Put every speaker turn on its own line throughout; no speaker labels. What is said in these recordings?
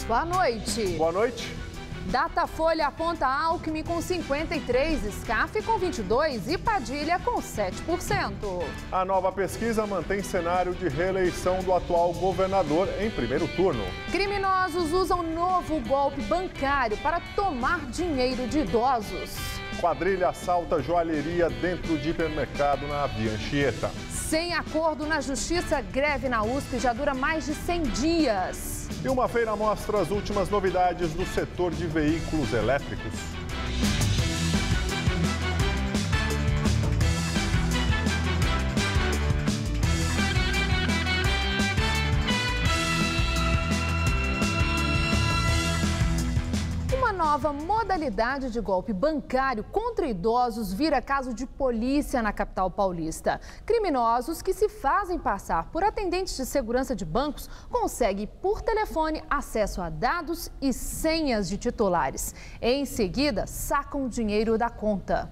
Boa noite.
Boa noite.
Datafolha aponta Alckmin com 53, Scaff com 22 e Padilha com 7%.
A nova pesquisa mantém cenário de reeleição do atual governador em primeiro turno.
Criminosos usam novo golpe bancário para tomar dinheiro de idosos.
Quadrilha assalta joalheria dentro de hipermercado na Via Anchieta.
Sem acordo na Justiça, greve na USP já dura mais de 100 dias.
E uma feira mostra as últimas novidades do setor de veículos elétricos.
Nova modalidade de golpe bancário contra idosos vira caso de polícia na capital paulista. Criminosos que se fazem passar por atendentes de segurança de bancos conseguem, por telefone, acesso a dados e senhas de titulares. Em seguida, sacam o dinheiro da conta.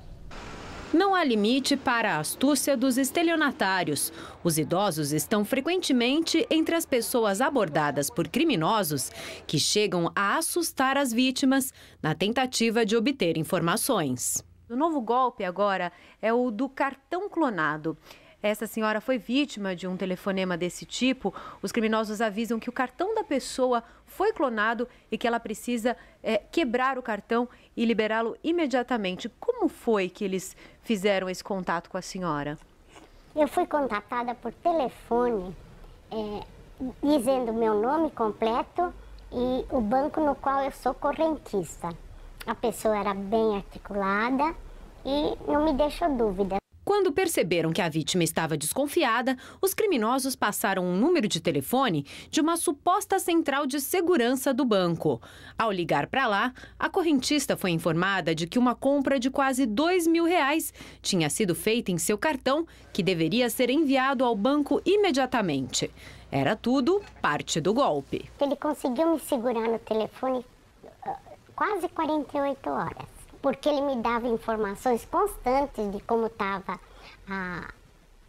Não há limite para a astúcia dos estelionatários. Os idosos estão frequentemente entre as pessoas abordadas por criminosos que chegam a assustar as vítimas na tentativa de obter informações. O novo golpe agora é o do cartão clonado. Essa senhora foi vítima de um telefonema desse tipo. Os criminosos avisam que o cartão da pessoa foi clonado e que ela precisa quebrar o cartão e liberá-lo imediatamente. Como foi que eles fizeram esse contato com a senhora?
Eu fui contatada por telefone, dizendo meu nome completo e o banco no qual eu sou correntista. A pessoa era bem articulada e não me deixou dúvida.
Quando perceberam que a vítima estava desconfiada, os criminosos passaram um número de telefone de uma suposta central de segurança do banco. Ao ligar para lá, a correntista foi informada de que uma compra de quase R$2.000 tinha sido feita em seu cartão, que deveria ser enviado ao banco imediatamente. Era tudo parte do golpe.
Ele conseguiu me segurar no telefone quase 48 horas. Porque ele me dava informações constantes de como estava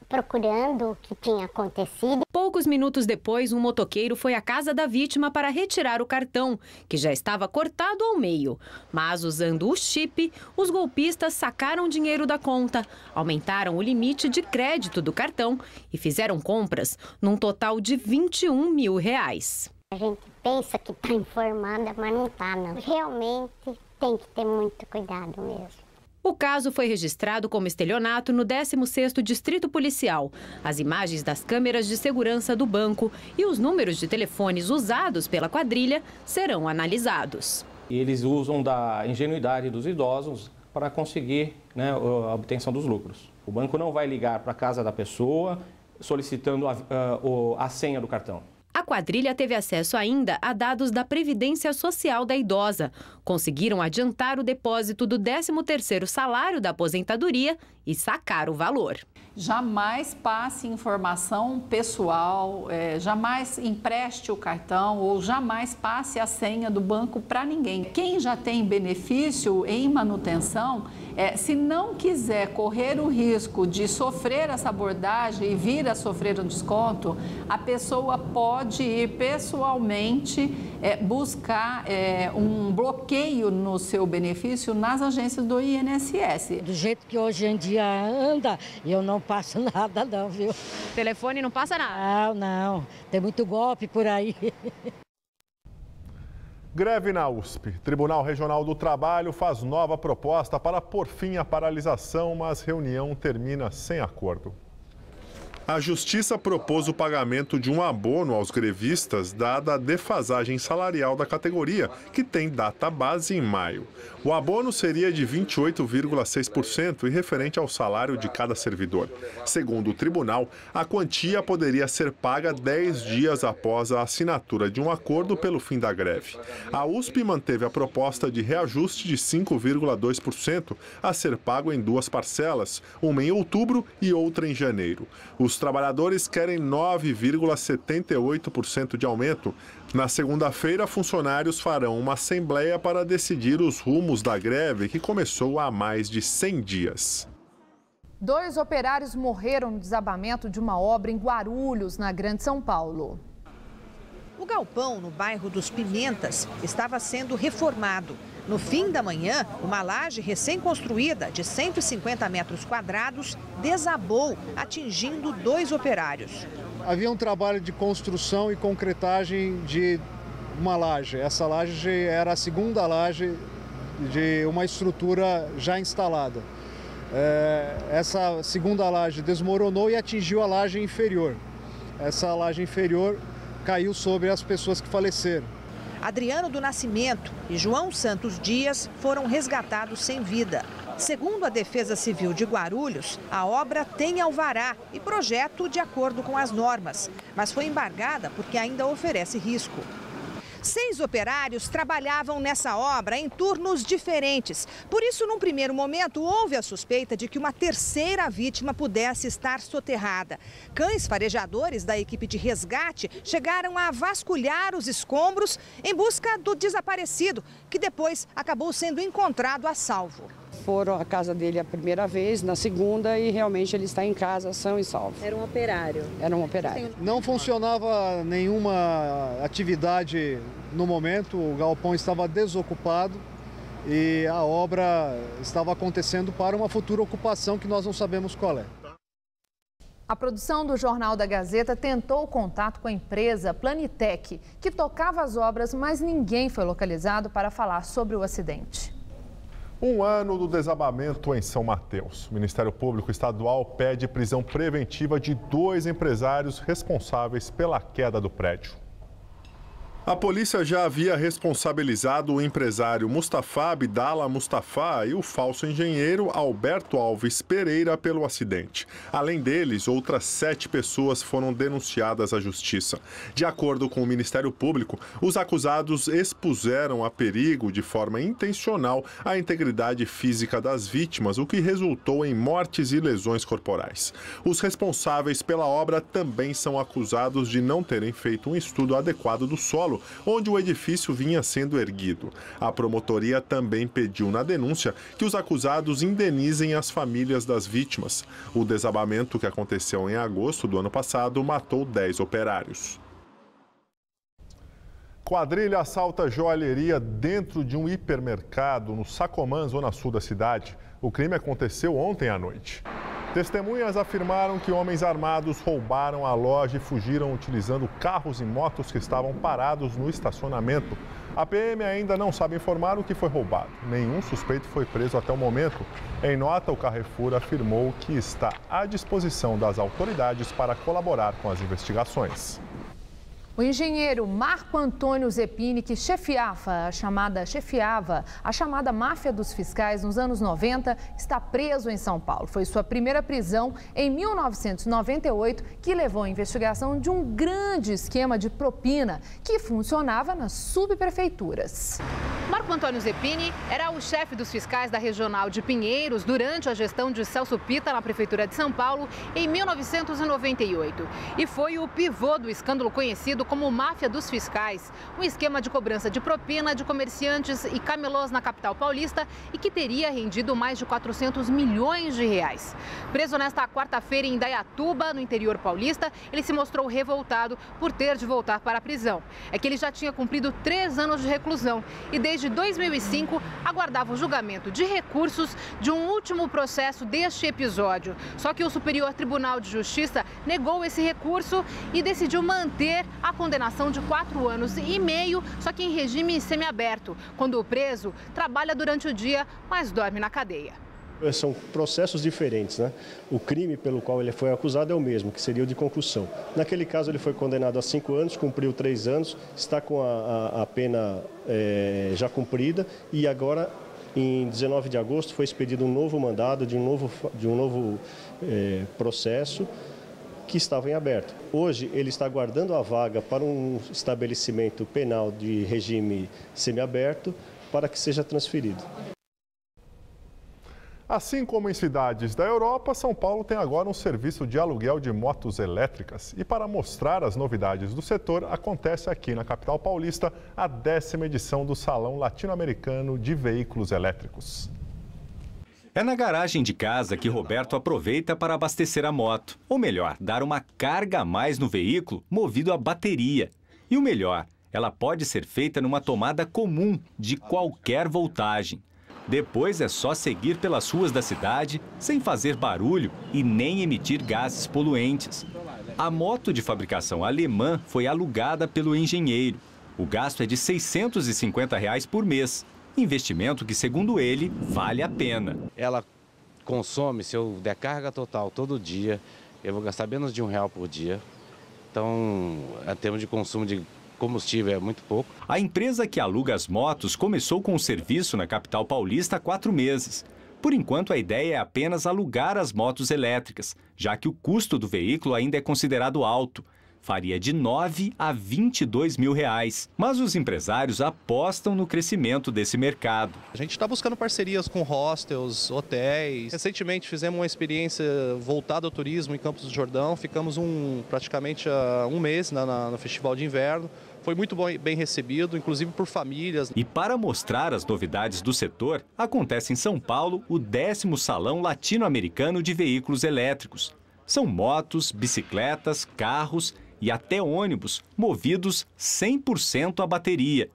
procurando o que tinha acontecido.
Poucos minutos depois, um motoqueiro foi à casa da vítima para retirar o cartão, que já estava cortado ao meio. Mas, usando o chip, os golpistas sacaram dinheiro da conta, aumentaram o limite de crédito do cartão e fizeram compras num total de R$21.000.
A gente pensa que está informada, mas não está, não. Realmente tem que ter muito cuidado mesmo.
O caso foi registrado como estelionato no 16º Distrito Policial. As imagens das câmeras de segurança do banco e os números de telefones usados pela quadrilha serão analisados.
Eles usam da ingenuidade dos idosos para conseguir, a obtenção dos lucros. O banco não vai ligar para a casa da pessoa solicitando a senha do cartão.
A quadrilha teve acesso ainda a dados da Previdência Social da idosa. Conseguiram adiantar o depósito do 13º salário da aposentadoria e sacar o valor.
Jamais passe informação pessoal, jamais empreste o cartão ou jamais passe a senha do banco para ninguém. Quem já tem benefício em manutenção, se não quiser correr o risco de sofrer essa abordagem e vir a sofrer um desconto, a pessoa pode ir pessoalmente buscar um bloqueio no seu benefício nas agências do INSS.
Do jeito que hoje em dia anda, eu não passo nada não, viu?
Telefone não passa nada?
Não. Tem muito golpe por aí.
Greve na USP. Tribunal Regional do Trabalho faz nova proposta para pôr fim à paralisação, mas reunião termina sem acordo. A Justiça propôs o pagamento de um abono aos grevistas, dada a defasagem salarial da categoria, que tem data base em maio. O abono seria de 28,6% e referente ao salário de cada servidor. Segundo o tribunal, a quantia poderia ser paga 10 dias após a assinatura de um acordo pelo fim da greve. A USP manteve a proposta de reajuste de 5,2% a ser pago em duas parcelas, uma em outubro e outra em janeiro. Os trabalhadores querem 9,78% de aumento. Na segunda-feira, funcionários farão uma assembleia para decidir os rumos da greve, que começou há mais de 100 dias.
2 operários morreram no desabamento de uma obra em Guarulhos, na Grande São Paulo.
O galpão, no bairro dos Pimentas, estava sendo reformado. No fim da manhã, uma laje recém-construída de 150 metros quadrados desabou, atingindo 2 operários.
Havia um trabalho de construção e concretagem de uma laje. Essa laje era a segunda laje de uma estrutura já instalada. Essa segunda laje desmoronou e atingiu a laje inferior. Essa laje inferior caiu sobre as pessoas que faleceram.
Adriano do Nascimento e João Santos Dias foram resgatados sem vida. Segundo a Defesa Civil de Guarulhos, a obra tem alvará e projeto de acordo com as normas, mas foi embargada porque ainda oferece risco. 6 operários trabalhavam nessa obra em turnos diferentes. Por isso, num primeiro momento, houve a suspeita de que uma terceira vítima pudesse estar soterrada. Cães farejadores da equipe de resgate chegaram a vasculhar os escombros em busca do desaparecido, que depois acabou sendo encontrado a salvo.
Foram à casa dele a primeira vez, na segunda, e realmente ele está em casa, são e salvo.
Era um operário?
Era um operário.
Não funcionava nenhuma atividade no momento, o galpão estava desocupado e a obra estava acontecendo para uma futura ocupação que nós não sabemos qual é.
A produção do Jornal da Gazeta tentou contato com a empresa Planitec, que tocava as obras, mas ninguém foi localizado para falar sobre o acidente.
1 ano do desabamento em São Mateus. O Ministério Público Estadual pede prisão preventiva de 2 empresários responsáveis pela queda do prédio. A polícia já havia responsabilizado o empresário Mustafa Abdala Mustafa e o falso engenheiro Alberto Alves Pereira pelo acidente. Além deles, outras 7 pessoas foram denunciadas à justiça. De acordo com o Ministério Público, os acusados expuseram a perigo de forma intencional a integridade física das vítimas, o que resultou em mortes e lesões corporais. Os responsáveis pela obra também são acusados de não terem feito um estudo adequado do solo onde o edifício vinha sendo erguido. A promotoria também pediu na denúncia que os acusados indenizem as famílias das vítimas. O desabamento, que aconteceu em agosto do ano passado, matou 10 operários. Quadrilha assalta joalheria dentro de um hipermercado no Sacomã, zona sul da cidade. O crime aconteceu ontem à noite. Testemunhas afirmaram que homens armados roubaram a loja e fugiram utilizando carros e motos que estavam parados no estacionamento. A PM ainda não sabe informar o que foi roubado. Nenhum suspeito foi preso até o momento. Em nota, o Carrefour afirmou que está à disposição das autoridades para colaborar com as investigações.
O engenheiro Marco Antônio Zepini, que chefiava a chamada máfia dos fiscais nos anos 90, está preso em São Paulo. Foi sua primeira prisão em 1998, que levou à investigação de um grande esquema de propina que funcionava nas subprefeituras.
Marco Antônio Zepini era o chefe dos fiscais da Regional de Pinheiros durante a gestão de Celso Pitta na Prefeitura de São Paulo em 1998. E foi o pivô do escândalo conhecido como máfia dos fiscais, um esquema de cobrança de propina de comerciantes e camelôs na capital paulista e que teria rendido mais de 400 milhões de reais. Preso nesta quarta-feira em Indaiatuba, no interior paulista, ele se mostrou revoltado por ter de voltar para a prisão. É que ele já tinha cumprido 3 anos de reclusão e desde 2005 aguardava o julgamento de recursos de um último processo deste episódio. Só que o Superior Tribunal de Justiça negou esse recurso e decidiu manter a condenação de 4 anos e meio, só que em regime semiaberto, quando o preso trabalha durante o dia, mas dorme na cadeia.
São processos diferentes, né? O crime pelo qual ele foi acusado é o mesmo, que seria o de concussão. Naquele caso, ele foi condenado a 5 anos, cumpriu 3 anos, está com a pena já cumprida e agora, em 19 de agosto, foi expedido um novo mandado de um novo processo que estava em aberto. Hoje, ele está aguardando a vaga para um estabelecimento penal de regime semiaberto para que seja transferido.
Assim como em cidades da Europa, São Paulo tem agora um serviço de aluguel de motos elétricas. E para mostrar as novidades do setor, acontece aqui na capital paulista a 10ª edição do Salão Latino-Americano de Veículos Elétricos.
É na garagem de casa que Roberto aproveita para abastecer a moto. Ou melhor, dar uma carga a mais no veículo movido a bateria. E o melhor, ela pode ser feita numa tomada comum de qualquer voltagem. Depois é só seguir pelas ruas da cidade sem fazer barulho e nem emitir gases poluentes. A moto de fabricação alemã foi alugada pelo engenheiro. O gasto é de R$ 650 por mês. Investimento que, segundo ele, vale a pena.
Ela consome, se eu der carga total todo dia, eu vou gastar menos de R$1 por dia. Então, em termos de consumo de combustível, é muito pouco.
A empresa que aluga as motos começou com o serviço na capital paulista há 4 meses. Por enquanto, a ideia é apenas alugar as motos elétricas, já que o custo do veículo ainda é considerado alto. Faria de R$ 9 a R$ 22 mil. Mas os empresários apostam no crescimento desse mercado.
A gente está buscando parcerias com hostels, hotéis. Recentemente fizemos uma experiência voltada ao turismo em Campos do Jordão. Ficamos praticamente um mês no Festival de Inverno. Foi muito bem recebido, inclusive por famílias.
E para mostrar as novidades do setor, acontece em São Paulo o 10º Salão Latino-Americano de Veículos Elétricos. São motos, bicicletas, carros e até ônibus movidos 100% a bateria.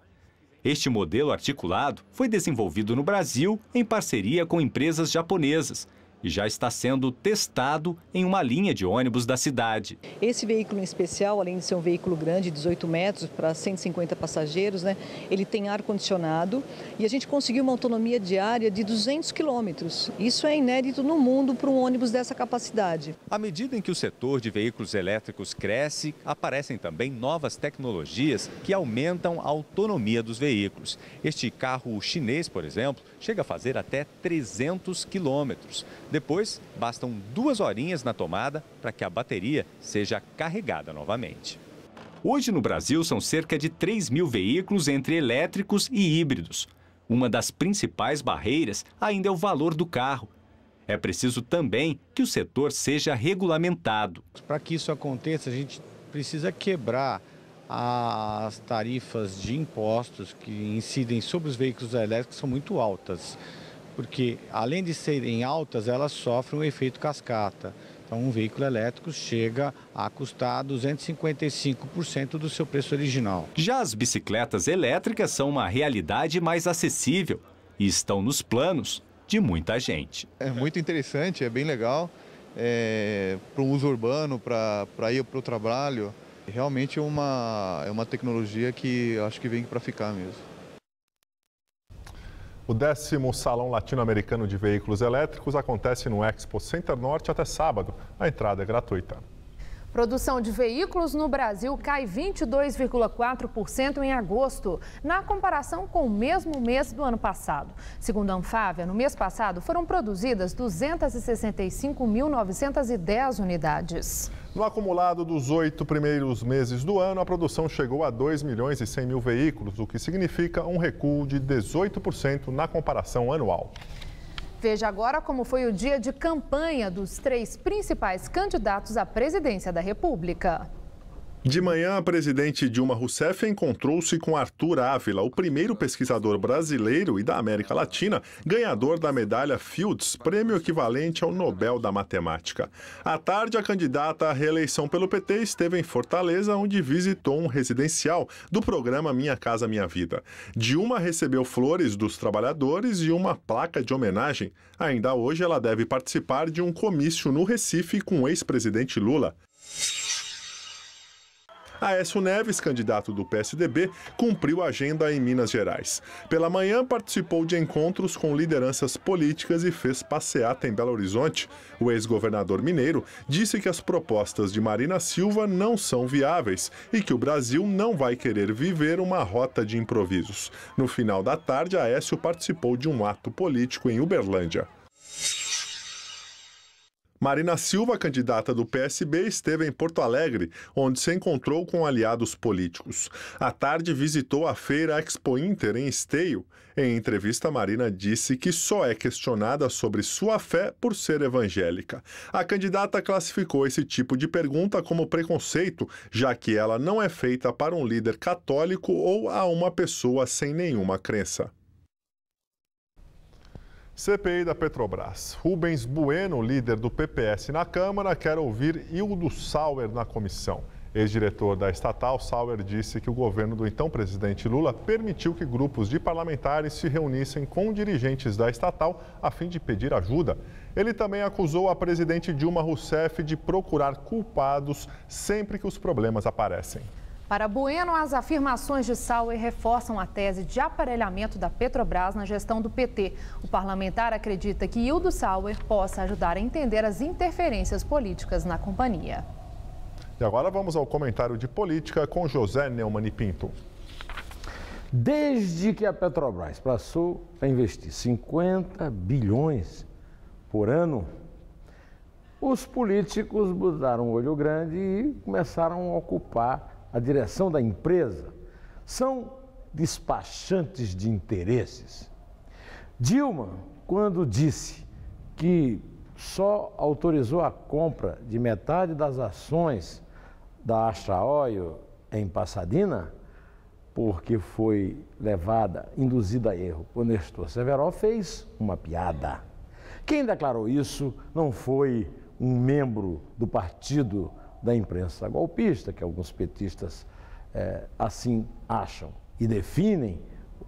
Este modelo articulado foi desenvolvido no Brasil em parceria com empresas japonesas e já está sendo testado em uma linha de ônibus da cidade.
Esse veículo em especial, além de ser um veículo grande, 18 metros para 150 passageiros, ele tem ar-condicionado e a gente conseguiu uma autonomia diária de 200 quilômetros. Isso é inédito no mundo para um ônibus dessa capacidade.
À medida em que o setor de veículos elétricos cresce, aparecem também novas tecnologias que aumentam a autonomia dos veículos. Este carro chinês, por exemplo, chega a fazer até 300 quilômetros. Depois, bastam 2 horinhas na tomada para que a bateria seja carregada novamente. Hoje no Brasil são cerca de 3 mil veículos entre elétricos e híbridos. Uma das principais barreiras ainda é o valor do carro. É preciso também que o setor seja regulamentado.
Para que isso aconteça, a gente precisa quebrar as tarifas de impostos que incidem sobre os veículos elétricos, que são muito altas. Porque, além de serem altas, elas sofrem um efeito cascata. Então, um veículo elétrico chega a custar 255% do seu preço original.
Já as bicicletas elétricas são uma realidade mais acessível e estão nos planos de muita gente.
É muito interessante, é bem legal, para o uso urbano, para ir para o trabalho. Realmente é uma tecnologia que acho que vem para ficar mesmo.
O 10º Salão Latino-Americano de Veículos Elétricos acontece no Expo Center Norte até sábado. A entrada é gratuita.
Produção de veículos no Brasil cai 22,4% em agosto, na comparação com o mesmo mês do ano passado. Segundo a Anfávia, no mês passado foram produzidas 265.910 unidades.
No acumulado dos 8 primeiros meses do ano, a produção chegou a 2 milhões e 100 mil veículos, o que significa um recuo de 18% na comparação anual.
Veja agora como foi o dia de campanha dos 3 principais candidatos à presidência da República.
De manhã, a presidente Dilma Rousseff encontrou-se com Arthur Ávila, o primeiro pesquisador brasileiro e da América Latina ganhador da medalha Fields, prêmio equivalente ao Nobel da Matemática. À tarde, a candidata à reeleição pelo PT esteve em Fortaleza, onde visitou um residencial do programa Minha Casa Minha Vida. Dilma recebeu flores dos trabalhadores e uma placa de homenagem. Ainda hoje, ela deve participar de um comício no Recife com o ex-presidente Lula. Aécio Neves, candidato do PSDB, cumpriu a agenda em Minas Gerais. Pela manhã, participou de encontros com lideranças políticas e fez passeata em Belo Horizonte. O ex-governador mineiro disse que as propostas de Marina Silva não são viáveis e que o Brasil não vai querer viver uma rota de improvisos. No final da tarde, Aécio participou de um ato político em Uberlândia. Marina Silva, candidata do PSB, esteve em Porto Alegre, onde se encontrou com aliados políticos. À tarde, visitou a feira Expo Inter, em Esteio. Em entrevista, Marina disse que só é questionada sobre sua fé por ser evangélica. A candidata classificou esse tipo de pergunta como preconceito, já que ela não é feita para um líder católico ou a uma pessoa sem nenhuma crença. CPI da Petrobras. Rubens Bueno, líder do PPS na Câmara, quer ouvir Hildo Sauer na comissão. Ex-diretor da estatal, Sauer disse que o governo do então presidente Lula permitiu que grupos de parlamentares se reunissem com dirigentes da estatal a fim de pedir ajuda. Ele também acusou a presidente Dilma Rousseff de procurar culpados sempre que os problemas aparecem.
Para Bueno, as afirmações de Sauer reforçam a tese de aparelhamento da Petrobras na gestão do PT. O parlamentar acredita que Hildo Sauer possa ajudar a entender as interferências políticas na companhia.
E agora vamos ao comentário de política com José Neumann e Pinto.
Desde que a Petrobras passou a investir 50 bilhões por ano, os políticos botaram um olho grande e começaram a ocupar a direção da empresa. São despachantes de interesses. Dilma, quando disse que só autorizou a compra de metade das ações da Astra Oil em Pasadena, porque foi induzida a erro por Nestor Severó, fez uma piada. Quem declarou isso não foi um membro do partido da imprensa golpista, que alguns petistas assim acham e definem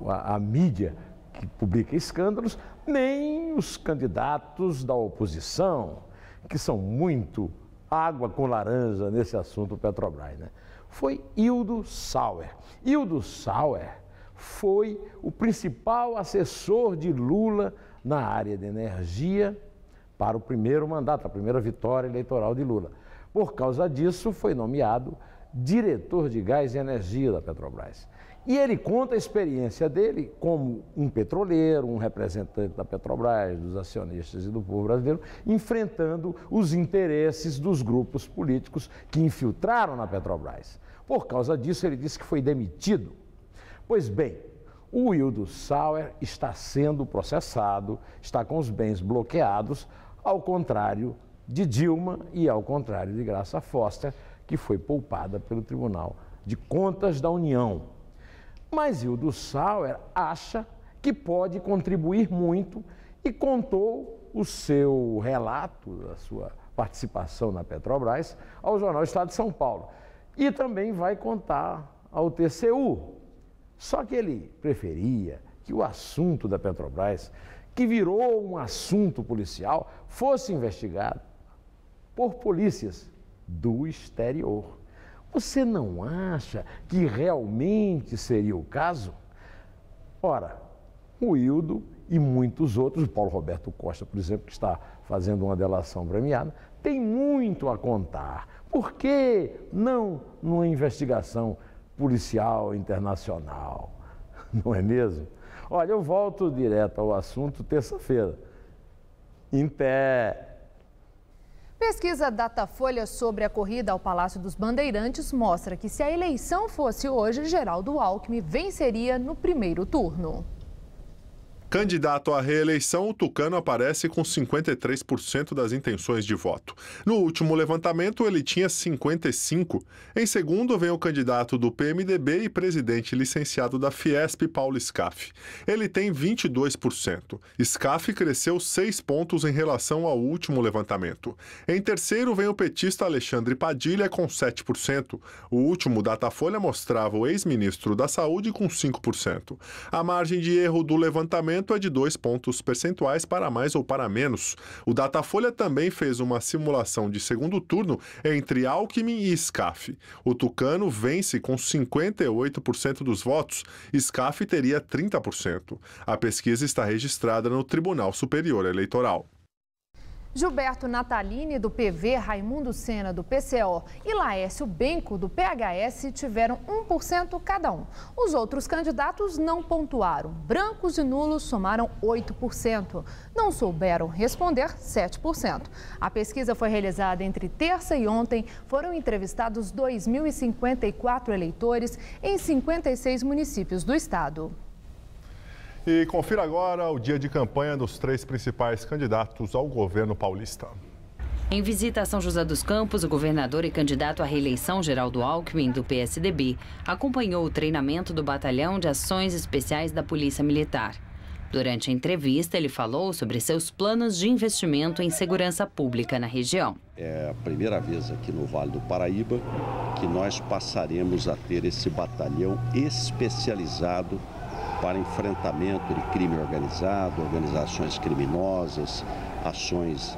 a mídia que publica escândalos, nem os candidatos da oposição, que são muito água com laranja nesse assunto Petrobras, né? Foi Hildo Sauer. Hildo Sauer foi o principal assessor de Lula na área de energia para o primeiro mandato, a primeira vitória eleitoral de Lula. Por causa disso, foi nomeado diretor de gás e energia da Petrobras. E ele conta a experiência dele como um petroleiro, um representante da Petrobras, dos acionistas e do povo brasileiro, enfrentando os interesses dos grupos políticos que infiltraram na Petrobras. Por causa disso, ele disse que foi demitido. Pois bem, o Hildo Sauer está sendo processado, está com os bens bloqueados, ao contrário de Dilma e ao contrário de Graça Foster, que foi poupada pelo Tribunal de Contas da União. Mas Hildo Sauer acha que pode contribuir muito e contou o seu relato da sua participação na Petrobras ao jornal Estado de São Paulo. E também vai contar ao TCU. Só que ele preferia que o assunto da Petrobras, que virou um assunto policial, fosse investigado por polícias do exterior. Você não acha que realmente seria o caso? Ora, o Hildo e muitos outros, o Paulo Roberto Costa, por exemplo, que está fazendo uma delação premiada, tem muito a contar. Por que não numa investigação policial internacional? Não é mesmo? Olha, eu volto direto ao assunto terça-feira. Em pé.
Pesquisa Datafolha sobre a corrida ao Palácio dos Bandeirantes mostra que se a eleição fosse hoje, Geraldo Alckmin venceria no primeiro turno.
Candidato à reeleição, o tucano aparece com 53% das intenções de voto. No último levantamento, ele tinha 55%. Em segundo, vem o candidato do PMDB e presidente licenciado da Fiesp, Paulo Scaff. Ele tem 22%. Scaff cresceu 6 pontos em relação ao último levantamento. Em terceiro, vem o petista Alexandre Padilha, com 7%. O último Datafolha mostrava o ex-ministro da Saúde com 5%. A margem de erro do levantamento é de 2 pontos percentuais para mais ou para menos. O Datafolha também fez uma simulação de segundo turno entre Alckmin e Scaff. O tucano vence com 58% dos votos. Scaff teria 30%. A pesquisa está registrada no Tribunal Superior Eleitoral.
Gilberto Natalini, do PV, Raimundo Senna, do PCO e Laércio Benco, do PHS, tiveram 1% cada um. Os outros candidatos não pontuaram. Brancos e nulos somaram 8%. Não souberam responder 7%. A pesquisa foi realizada entre terça e ontem. Foram entrevistados 2.054 eleitores em 56 municípios do estado.
E confira agora o dia de campanha dos 3 principais candidatos ao governo paulista.
Em visita a São José dos Campos, o governador e candidato à reeleição Geraldo Alckmin, do PSDB, acompanhou o treinamento do Batalhão de Ações Especiais da Polícia Militar. Durante a entrevista, ele falou sobre seus planos de investimento em segurança pública na região.
É a primeira vez aqui no Vale do Paraíba que nós passaremos a ter esse batalhão especializado para enfrentamento de crime organizado, organizações criminosas, ações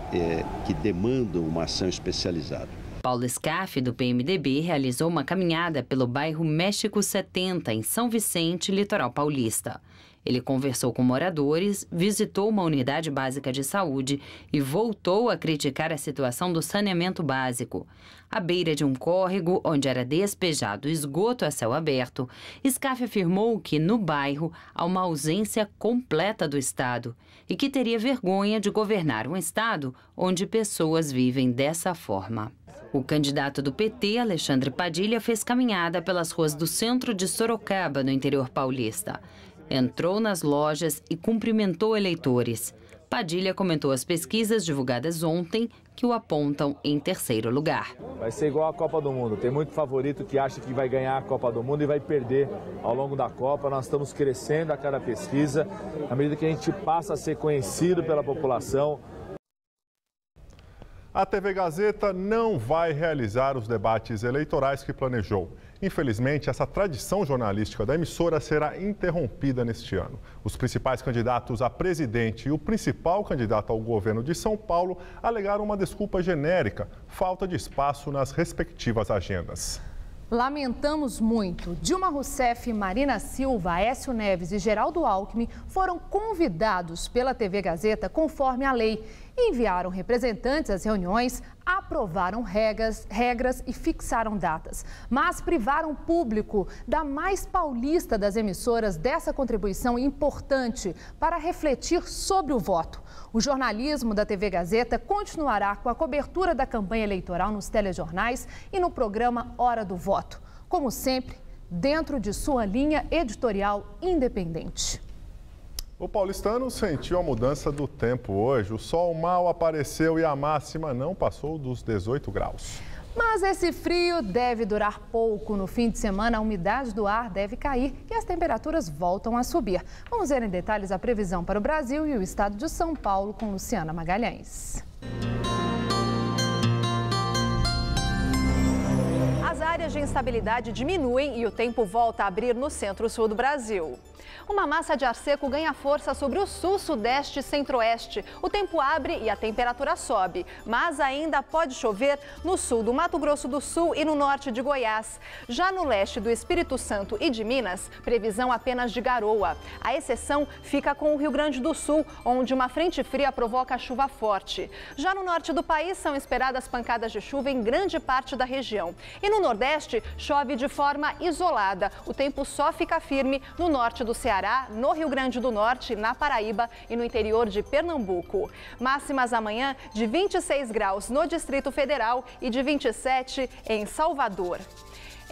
que demandam uma ação especializada.
Paulo Scaff, do PMDB, realizou uma caminhada pelo bairro México 70, em São Vicente, litoral paulista. Ele conversou com moradores, visitou uma unidade básica de saúde e voltou a criticar a situação do saneamento básico. À beira de um córrego, onde era despejado esgoto a céu aberto, Scaff afirmou que, no bairro, há uma ausência completa do Estado e que teria vergonha de governar um Estado onde pessoas vivem dessa forma. O candidato do PT, Alexandre Padilha, fez caminhada pelas ruas do centro de Sorocaba, no interior paulista. Entrou nas lojas e cumprimentou eleitores. Padilha comentou as pesquisas divulgadas ontem que o apontam em terceiro lugar.
Vai ser igual a Copa do Mundo. Tem muito favorito que acha que vai ganhar a Copa do Mundo e vai perder ao longo da Copa. Nós estamos crescendo a cada pesquisa, à medida que a gente passa a ser conhecido pela população.
A TV Gazeta não vai realizar os debates eleitorais que planejou. Infelizmente, essa tradição jornalística da emissora será interrompida neste ano. Os principais candidatos a presidente e o principal candidato ao governo de São Paulo alegaram uma desculpa genérica, falta de espaço nas respectivas agendas.
Lamentamos muito. Dilma Rousseff, Marina Silva, Aécio Neves e Geraldo Alckmin foram convidados pela TV Gazeta conforme a lei. Enviaram representantes às reuniões, aprovaram regras e fixaram datas. Mas privaram o público da mais paulista das emissoras dessa contribuição importante para refletir sobre o voto. O jornalismo da TV Gazeta continuará com a cobertura da campanha eleitoral nos telejornais e no programa Hora do Voto. Como sempre, dentro de sua linha editorial independente.
O paulistano sentiu a mudança do tempo hoje. O sol mal apareceu e a máxima não passou dos 18 graus.
Mas esse frio deve durar pouco. No fim de semana, a umidade do ar deve cair e as temperaturas voltam a subir. Vamos ver em detalhes a previsão para o Brasil e o estado de São Paulo com Luciana Magalhães.
As áreas de instabilidade diminuem e o tempo volta a abrir no centro-sul do Brasil. Uma massa de ar seco ganha força sobre o sul, sudeste e centro-oeste. O tempo abre e a temperatura sobe, mas ainda pode chover no sul do Mato Grosso do Sul e no norte de Goiás. Já no leste do Espírito Santo e de Minas, previsão apenas de garoa. A exceção fica com o Rio Grande do Sul, onde uma frente fria provoca chuva forte. Já no norte do país, são esperadas pancadas de chuva em grande parte da região. E no nordeste, chove de forma isolada. O tempo só fica firme no norte do Ceará, no Rio Grande do Norte, na Paraíba e no interior de Pernambuco. Máximas amanhã de 26 graus no Distrito Federal e de 27 em Salvador.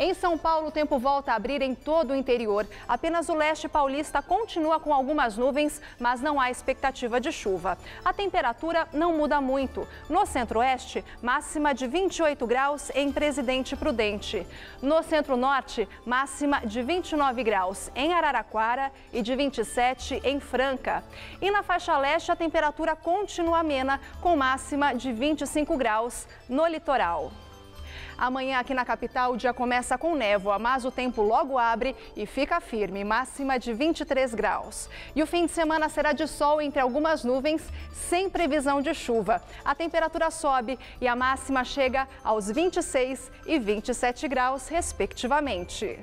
Em São Paulo, o tempo volta a abrir em todo o interior. Apenas o leste paulista continua com algumas nuvens, mas não há expectativa de chuva. A temperatura não muda muito. No centro-oeste, máxima de 28 graus em Presidente Prudente. No centro-norte, máxima de 29 graus em Araraquara e de 27 em Franca. E na faixa leste, a temperatura continua amena, com máxima de 25 graus no litoral. Amanhã aqui na capital o dia começa com névoa, mas o tempo logo abre e fica firme, máxima de 23 graus. E o fim de semana será de sol entre algumas nuvens, sem previsão de chuva. A temperatura sobe e a máxima chega aos 26 e 27 graus, respectivamente.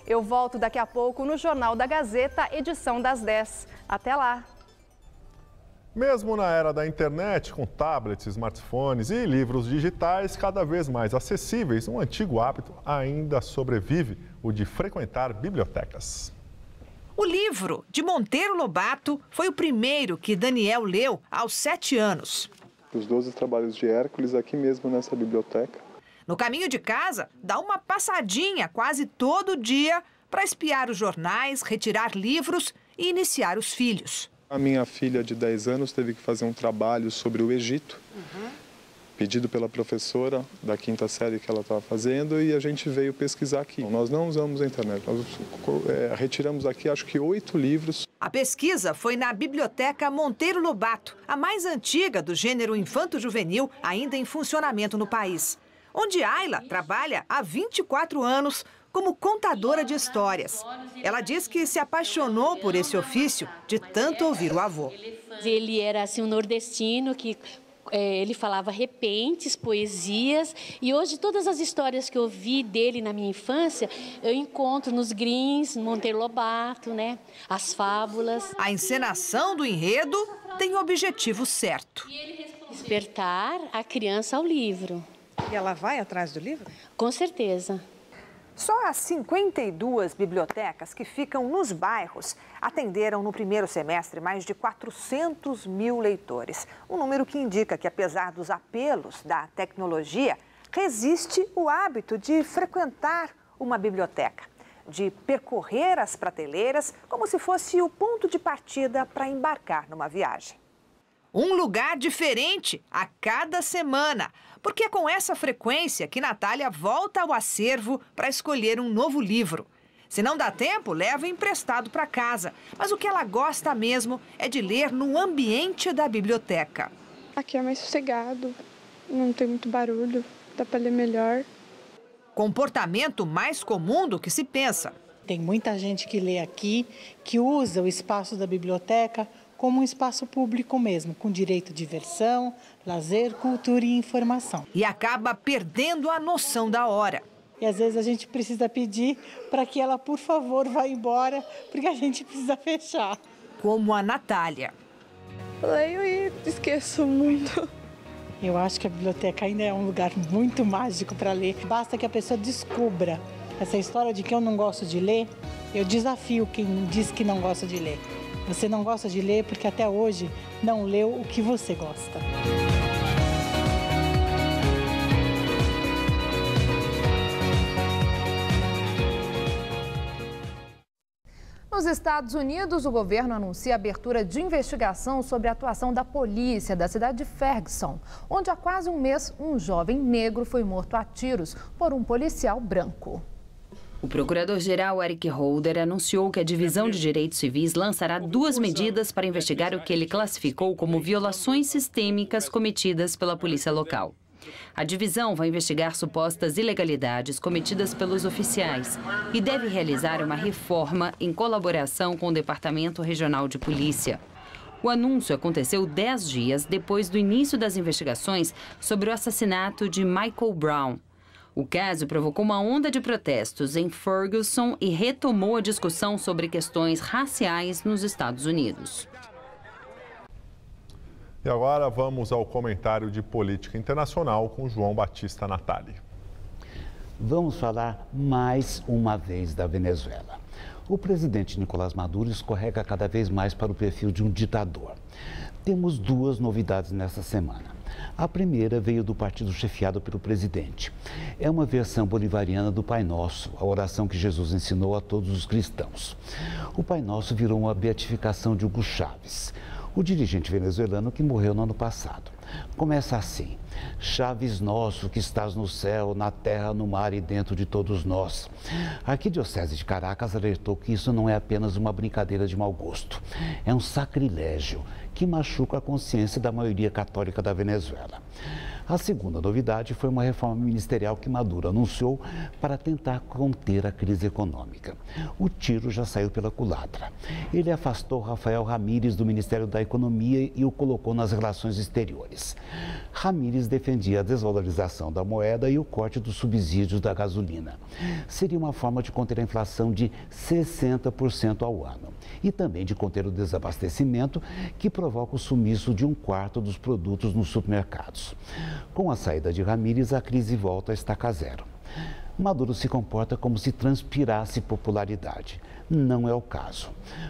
Eu volto daqui a pouco no Jornal da Gazeta, edição das 10. Até lá!
Mesmo na era da internet, com tablets, smartphones e livros digitais cada vez mais acessíveis, um antigo hábito ainda sobrevive, o de frequentar bibliotecas.
O livro de Monteiro Lobato foi o primeiro que Daniel leu aos 7 anos.
Os 12 trabalhos de Hércules aqui mesmo nessa biblioteca.
No caminho de casa, dá uma passadinha quase todo dia para espiar os jornais, retirar livros e iniciar os filhos.
A minha filha de 10 anos teve que fazer um trabalho sobre o Egito. pedido pela professora da 5ª série que ela estava fazendo, e a gente veio pesquisar aqui. Nós não usamos a internet, nós retiramos aqui acho que 8 livros.
A pesquisa foi na Biblioteca Monteiro Lobato, a mais antiga do gênero infanto-juvenil ainda em funcionamento no país, onde Ayla trabalha há 24 anos como contadora de histórias. Ela diz que se apaixonou por esse ofício de tanto ouvir o avô.
Ele era assim um nordestino que ele falava repentes, poesias, e hoje todas as histórias que eu vi dele na minha infância, eu encontro nos Greens, no Monteiro Lobato, né? As fábulas.
A encenação do enredo tem o objetivo certo:
despertar a criança ao livro.
E ela vai atrás do livro?
Com certeza.
Só as 52 bibliotecas que ficam nos bairros atenderam no primeiro semestre mais de 400 mil leitores. Um número que indica que, apesar dos apelos da tecnologia, resiste o hábito de frequentar uma biblioteca, de percorrer as prateleiras como se fosse o ponto de partida para embarcar numa viagem. Um lugar diferente a cada semana, porque é com essa frequência que Natália volta ao acervo para escolher um novo livro. Se não dá tempo, leva emprestado para casa. Mas o que ela gosta mesmo é de ler no ambiente da biblioteca.
Aqui é mais sossegado, não tem muito barulho, dá para ler melhor.
Comportamento mais comum do que se pensa.
Tem muita gente que lê aqui, que usa o espaço da biblioteca como um espaço público mesmo, com direito de diversão, lazer, cultura e informação.
E acaba perdendo a noção da hora.
E às vezes a gente precisa pedir para que ela, por favor, vá embora, porque a gente precisa fechar.
Como a Natália.
Leio e esqueço muito.
Eu acho que a biblioteca ainda é um lugar muito mágico para ler. Basta que a pessoa descubra essa história de que eu não gosto de ler. Eu desafio quem diz que não gosta de ler. Você não gosta de ler porque até hoje não leu o que você gosta.
Nos Estados Unidos, o governo anuncia a abertura de investigação sobre a atuação da polícia da cidade de Ferguson, onde há quase um mês um jovem negro foi morto a tiros por um policial branco.
O procurador-geral Eric Holder anunciou que a Divisão de Direitos Civis lançará 2 medidas para investigar o que ele classificou como violações sistêmicas cometidas pela polícia local. A divisão vai investigar supostas ilegalidades cometidas pelos oficiais e deve realizar uma reforma em colaboração com o Departamento Regional de Polícia. O anúncio aconteceu 10 dias depois do início das investigações sobre o assassinato de Michael Brown. O caso provocou uma onda de protestos em Ferguson e retomou a discussão sobre questões raciais nos Estados Unidos.
E agora vamos ao comentário de política internacional com João Batista Natali.
Vamos falar mais uma vez da Venezuela. O presidente Nicolás Maduro escorrega cada vez mais para o perfil de um ditador. Temos 2 novidades nessa semana. A primeira veio do partido chefiado pelo presidente. É uma versão bolivariana do Pai Nosso, a oração que Jesus ensinou a todos os cristãos. O Pai Nosso virou uma beatificação de Hugo Chávez, o dirigente venezuelano que morreu no ano passado. Começa assim: Chaves nosso que estás no céu, na terra, no mar e dentro de todos nós. A Arquidiocese de Caracas alertou que isso não é apenas uma brincadeira de mau gosto. É um sacrilégio que machuca a consciência da maioria católica da Venezuela. A segunda novidade foi uma reforma ministerial que Maduro anunciou para tentar conter a crise econômica. O tiro já saiu pela culatra. Ele afastou Rafael Ramírez do Ministério da Economia e o colocou nas relações exteriores. Ramírez defendia a desvalorização da moeda e o corte dos subsídios da gasolina. Seria uma forma de conter a inflação de 60% ao ano e também de conter o desabastecimento que provoca o sumiço de 1/4 dos produtos nos supermercados. Com a saída de Ramírez, a crise volta a estaca zero. Maduro se comporta como se transpirasse popularidade. Não é o caso.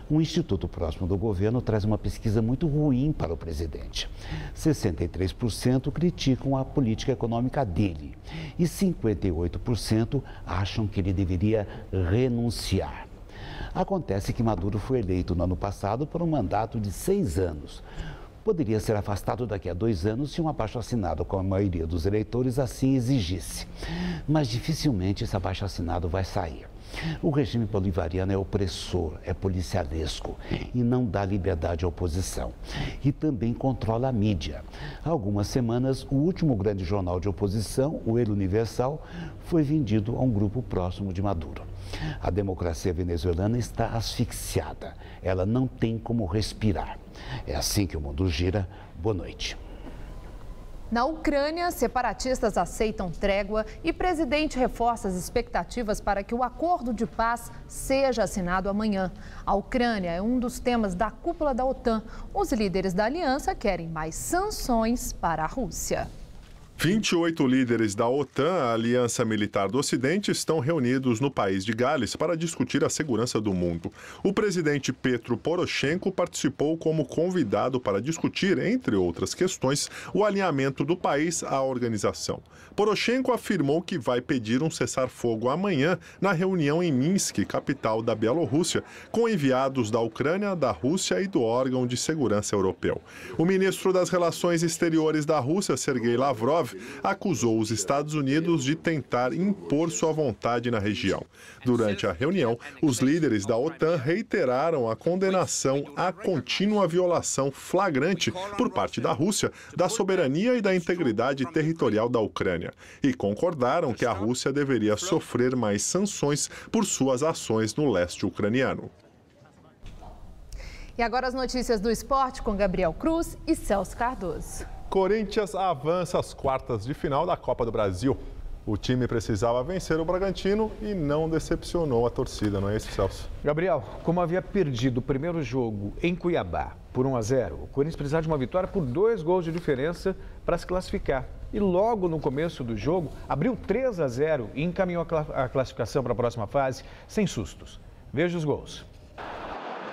Um instituto próximo do governo traz uma pesquisa muito ruim para o presidente. 63% criticam a política econômica dele e 58% acham que ele deveria renunciar. Acontece que Maduro foi eleito no ano passado por um mandato de 6 anos. Poderia ser afastado daqui a 2 anos se um abaixo-assinado com a maioria dos eleitores assim exigisse. Mas dificilmente esse abaixo-assinado vai sair. O regime bolivariano é opressor, é policialesco e não dá liberdade à oposição. E também controla a mídia. Há algumas semanas, o último grande jornal de oposição, o El Universal, foi vendido a um grupo próximo de Maduro. A democracia venezuelana está asfixiada. Ela não tem como respirar. É assim que o mundo gira. Boa noite.
Na Ucrânia, separatistas aceitam trégua e o presidente reforça as expectativas para que o acordo de paz seja assinado amanhã. A Ucrânia é um dos temas da cúpula da OTAN. Os líderes da aliança querem mais sanções para a Rússia.
28 líderes da OTAN, a Aliança Militar do Ocidente, estão reunidos no país de Gales para discutir a segurança do mundo. O presidente Petro Poroshenko participou como convidado para discutir, entre outras questões, o alinhamento do país à organização. Poroshenko afirmou que vai pedir um cessar-fogo amanhã na reunião em Minsk, capital da Bielorrússia, com enviados da Ucrânia, da Rússia e do órgão de segurança europeu. O ministro das Relações Exteriores da Rússia, Sergei Lavrov, acusou os Estados Unidos de tentar impor sua vontade na região. Durante a reunião, os líderes da OTAN reiteraram a condenação à contínua violação flagrante por parte da Rússia da soberania e da integridade territorial da Ucrânia e concordaram que a Rússia deveria sofrer mais sanções por suas ações no leste ucraniano.
E agora as notícias do esporte com Gabriel Cruz e Celso Cardoso.
Corinthians avança às quartas de final da Copa do Brasil. O time precisava vencer o Bragantino e não decepcionou a torcida, não é isso, Celso?
Gabriel, como havia perdido o primeiro jogo em Cuiabá por 1-0, o Corinthians precisava de uma vitória por 2 gols de diferença para se classificar. E logo no começo do jogo, abriu 3-0 e encaminhou a classificação para a próxima fase sem sustos. Veja os gols.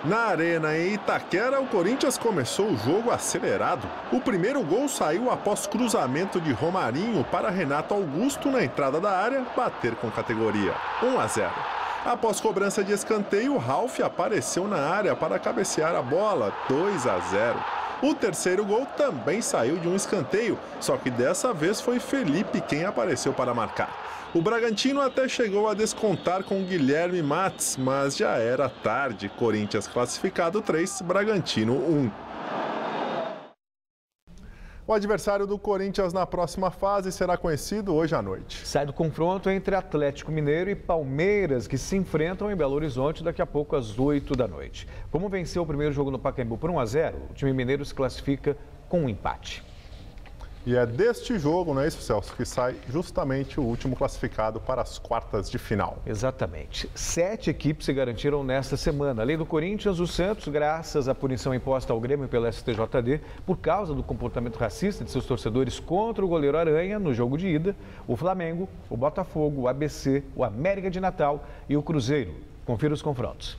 Na Arena, em Itaquera, o Corinthians começou o jogo acelerado. O primeiro gol saiu após cruzamento de Romarinho para Renato Augusto na entrada da área bater com categoria. 1-0. Após cobrança de escanteio, Ralf apareceu na área para cabecear a bola. 2-0. O terceiro gol também saiu de um escanteio, só que dessa vez foi Felipe quem apareceu para marcar. O Bragantino até chegou a descontar com Guilherme Matos, mas já era tarde. Corinthians classificado 3, Bragantino 1. O adversário do Corinthians na próxima fase será conhecido hoje à noite.
Sai do confronto entre Atlético Mineiro e Palmeiras, que se enfrentam em Belo Horizonte daqui a pouco às 8 da noite. Como venceu o primeiro jogo no Pacaembu por 1-0, o time mineiro se classifica com um empate.
E é deste jogo, não é isso, Celso, que sai justamente o último classificado para as quartas de final.
Exatamente. 7 equipes se garantiram nesta semana. Além do Corinthians, o Santos, graças à punição imposta ao Grêmio pela STJD, por causa do comportamento racista de seus torcedores contra o goleiro Aranha no jogo de ida, o Flamengo, o Botafogo, o ABC, o América de Natal e o Cruzeiro. Confira os confrontos.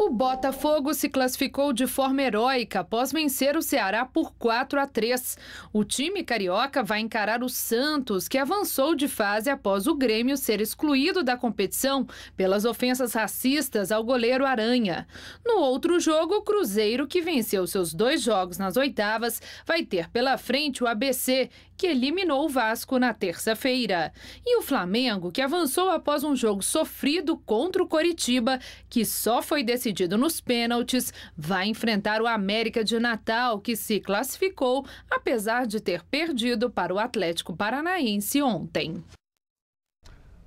O Botafogo se classificou de forma heróica após vencer o Ceará por 4-3. O time carioca vai encarar o Santos, que avançou de fase após o Grêmio ser excluído da competição pelas ofensas racistas ao goleiro Aranha. No outro jogo, o Cruzeiro, que venceu seus 2 jogos nas oitavas, vai ter pela frente o ABC, que eliminou o Vasco na terça-feira. E o Flamengo, que avançou após um jogo sofrido contra o Coritiba, que só foi decidido nos pênaltis, vai enfrentar o América de Natal, que se classificou, apesar de ter perdido para o Atlético Paranaense ontem.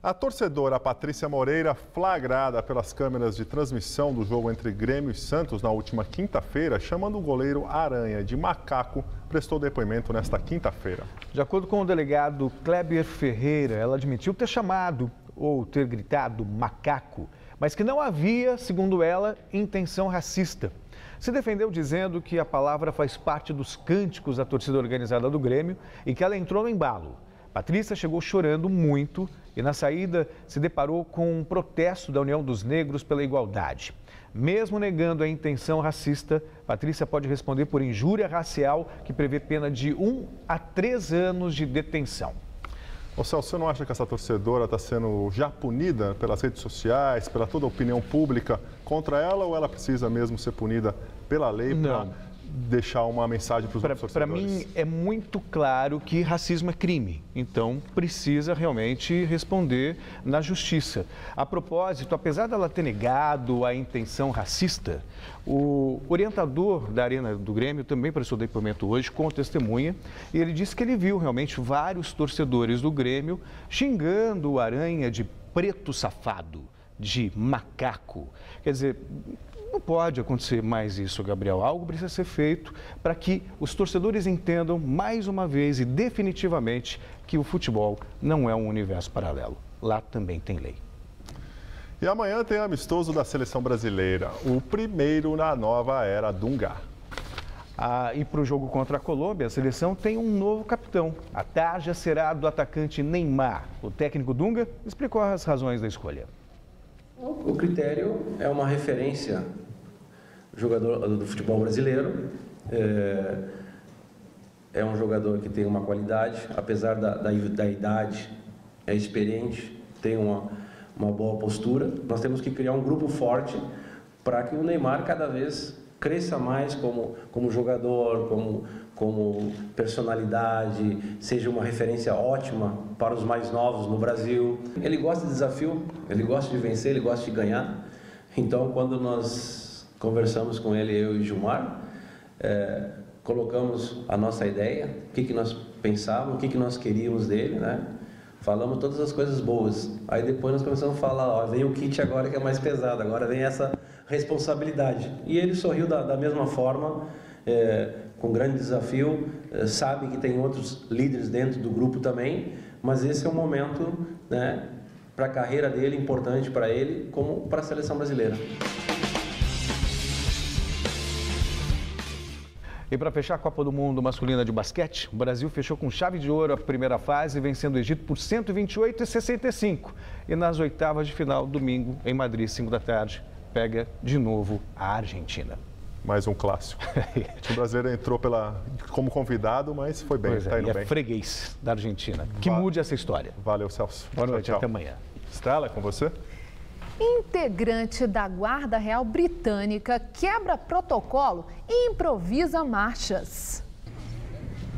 A torcedora Patrícia Moreira, flagrada pelas câmeras de transmissão do jogo entre Grêmio e Santos na última quinta-feira, chamando o goleiro Aranha de macaco, prestou depoimento nesta quinta-feira.
De acordo com o delegado Kleber Ferreira, ela admitiu ter chamado ou ter gritado macaco, mas que não havia, segundo ela, intenção racista. Se defendeu dizendo que a palavra faz parte dos cânticos da torcida organizada do Grêmio e que ela entrou no embalo. Patrícia chegou chorando muito e na saída se deparou com um protesto da União dos Negros pela Igualdade. Mesmo negando a intenção racista, Patrícia pode responder por injúria racial, que prevê pena de 1 a 3 anos de detenção.
Ô Celso, você não acha que essa torcedora está sendo já punida pelas redes sociais, pela toda a opinião pública contra ela, ou ela precisa mesmo ser punida pela lei?
Não.
deixar uma mensagem para os outros torcedores?
Para mim, é muito claro que racismo é crime. Então, precisa realmente responder na justiça. A propósito, apesar dela ter negado a intenção racista, o orientador da Arena do Grêmio também prestou depoimento hoje com testemunha. E ele disse que ele viu realmente vários torcedores do Grêmio xingando o Aranha de preto safado, de macaco. Quer dizer, não pode acontecer mais isso, Gabriel. Algo precisa ser feito para que os torcedores entendam mais uma vez e definitivamente que o futebol não é um universo paralelo. Lá também tem lei.
E amanhã tem amistoso da Seleção Brasileira, o primeiro na nova era Dunga.
E para o jogo contra a Colômbia, a seleção tem um novo capitão. A tarja será do atacante Neymar. O técnico Dunga explicou as razões da escolha.
O critério é uma referência, jogador do futebol brasileiro, é um jogador que tem uma qualidade, apesar da idade, é experiente, tem uma boa postura. Nós temos que criar um grupo forte para que o Neymar cada vez cresça mais como jogador, como personalidade, seja uma referência ótima para os mais novos no Brasil. Ele gosta de desafio, ele gosta de vencer, ele gosta de ganhar. Então, quando nós conversamos com ele, eu e Gilmar, colocamos a nossa ideia, o que nós pensávamos, o que nós queríamos dele, né? Falamos todas as coisas boas. Aí depois nós começamos a falar, vem o kit agora que é mais pesado, agora vem essa responsabilidade. E ele sorriu da mesma forma, com grande desafio, sabe que tem outros líderes dentro do grupo também, mas esse é um momento, né, para a carreira dele, importante para ele, como para a seleção brasileira.
E para fechar a Copa do Mundo masculina de basquete, o Brasil fechou com chave de ouro a primeira fase, vencendo o Egito por 128-65. E nas oitavas de final, domingo, em Madrid, 5 da tarde, pega de novo a Argentina.
Mais um clássico. O time brasileiro entrou como convidado, mas foi bem, está indo bem.
Freguês da Argentina. Que mude essa história.
Valeu, Celso.
Boa noite,
tchau.
Até amanhã.
Estela, é com você?
Integrante da Guarda Real Britânica quebra protocolo e improvisa marchas.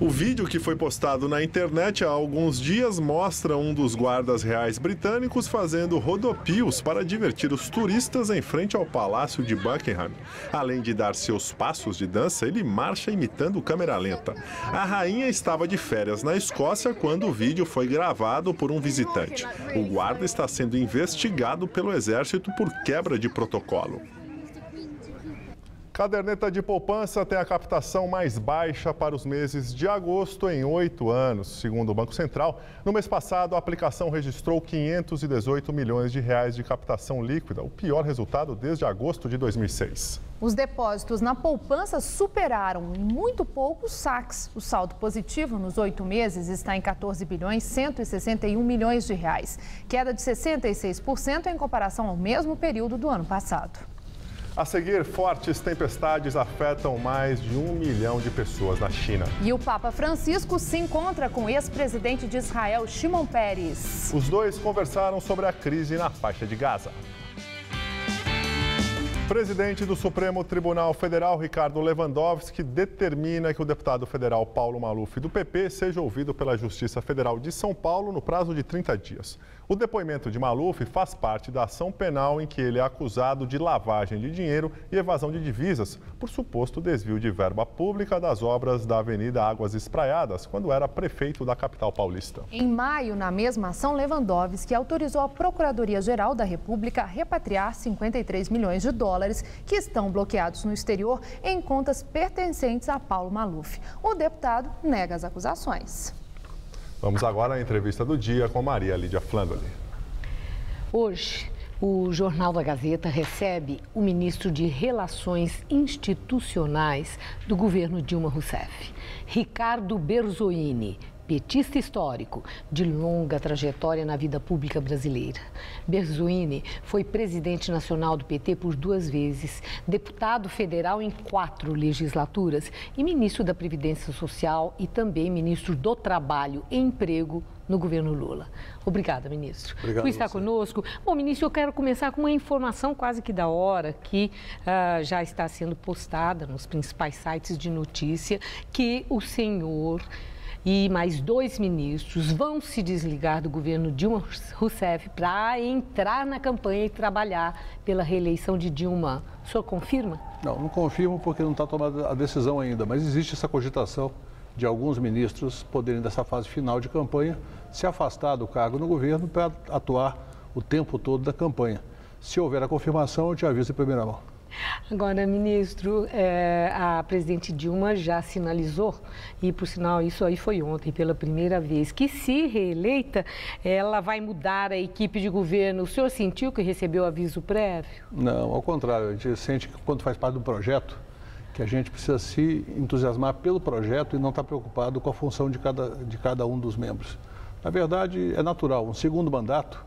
O vídeo que foi postado na internet há alguns dias mostra um dos guardas reais britânicos fazendo rodopios para divertir os turistas em frente ao Palácio de Buckingham. Além de dar seus passos de dança, ele marcha imitando câmera lenta. A rainha estava de férias na Escócia quando o vídeo foi gravado por um visitante. O guarda está sendo investigado pelo exército por quebra de protocolo. Caderneta de poupança tem a captação mais baixa para os meses de agosto em 8 anos. Segundo o Banco Central, no mês passado a aplicação registrou 518 milhões de reais de captação líquida, o pior resultado desde agosto de 2006.
Os depósitos na poupança superaram em muito pouco os saques. O saldo positivo nos 8 meses está em 14 bilhões 161 milhões de reais, queda de 66% em comparação ao mesmo período do ano passado.
A seguir, fortes tempestades afetam mais de 1 milhão de pessoas na China.
E o Papa Francisco se encontra com o ex-presidente de Israel, Shimon Peres.
Os dois conversaram sobre a crise na faixa de Gaza. Presidente do Supremo Tribunal Federal, Ricardo Lewandowski, determina que o deputado federal Paulo Maluf, do PP, seja ouvido pela Justiça Federal de São Paulo no prazo de 30 dias. O depoimento de Maluf faz parte da ação penal em que ele é acusado de lavagem de dinheiro e evasão de divisas por suposto desvio de verba pública das obras da Avenida Águas Espraiadas, quando era prefeito da capital paulista.
Em maio, na mesma ação, Lewandowski autorizou a Procuradoria-Geral da República a repatriar 53 milhões de dólares que estão bloqueados no exterior em contas pertencentes a Paulo Maluf. O deputado nega as acusações.
Vamos agora à entrevista do dia com Maria Lídia Flandoli.
Hoje, o Jornal da Gazeta recebe o ministro de Relações Institucionais do governo Dilma Rousseff, Ricardo Berzoini, petista histórico de longa trajetória na vida pública brasileira. Berzoini foi presidente nacional do PT por 2 vezes, deputado federal em 4 legislaturas e ministro da Previdência Social e também ministro do Trabalho e Emprego no governo Lula. Obrigada, ministro.
Obrigado
por estar conosco. Bom, ministro, eu quero começar com uma informação quase que da hora, que já está sendo postada nos principais sites de notícia, que o senhor e mais 2 ministros vão se desligar do governo Dilma Rousseff para entrar na campanha e trabalhar pela reeleição de Dilma. O senhor confirma?
Não confirmo porque não está tomada a decisão ainda, mas existe essa cogitação de alguns ministros poderem, dessa fase final de campanha, se afastar do cargo no governo para atuar o tempo todo da campanha. Se houver a confirmação, eu te aviso em primeira mão.
Agora, ministro, a presidente Dilma já sinalizou, e por sinal isso aí foi ontem pela primeira vez, que se reeleita, ela vai mudar a equipe de governo. O senhor sentiu que recebeu aviso prévio?
Não, ao contrário, a gente sente que quando faz parte do projeto, que a gente precisa se entusiasmar pelo projeto e não estar preocupado com a função de cada um dos membros. Na verdade, é natural, um segundo mandato,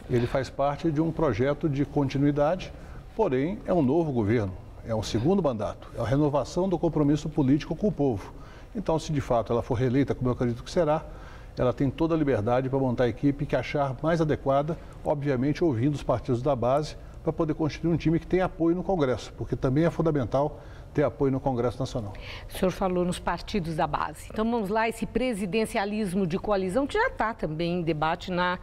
ele faz parte de um projeto de continuidade. Porém, é um novo governo, é um segundo mandato, é a renovação do compromisso político com o povo. Então, se de fato ela for reeleita, como eu acredito que será, ela tem toda a liberdade para montar a equipe que achar mais adequada, obviamente ouvindo os partidos da base, para poder construir um time que tenha apoio no Congresso, porque também é fundamental ter apoio no Congresso Nacional.
O senhor falou nos partidos da base. Então vamos lá, esse presidencialismo de coalizão que já está também em debate na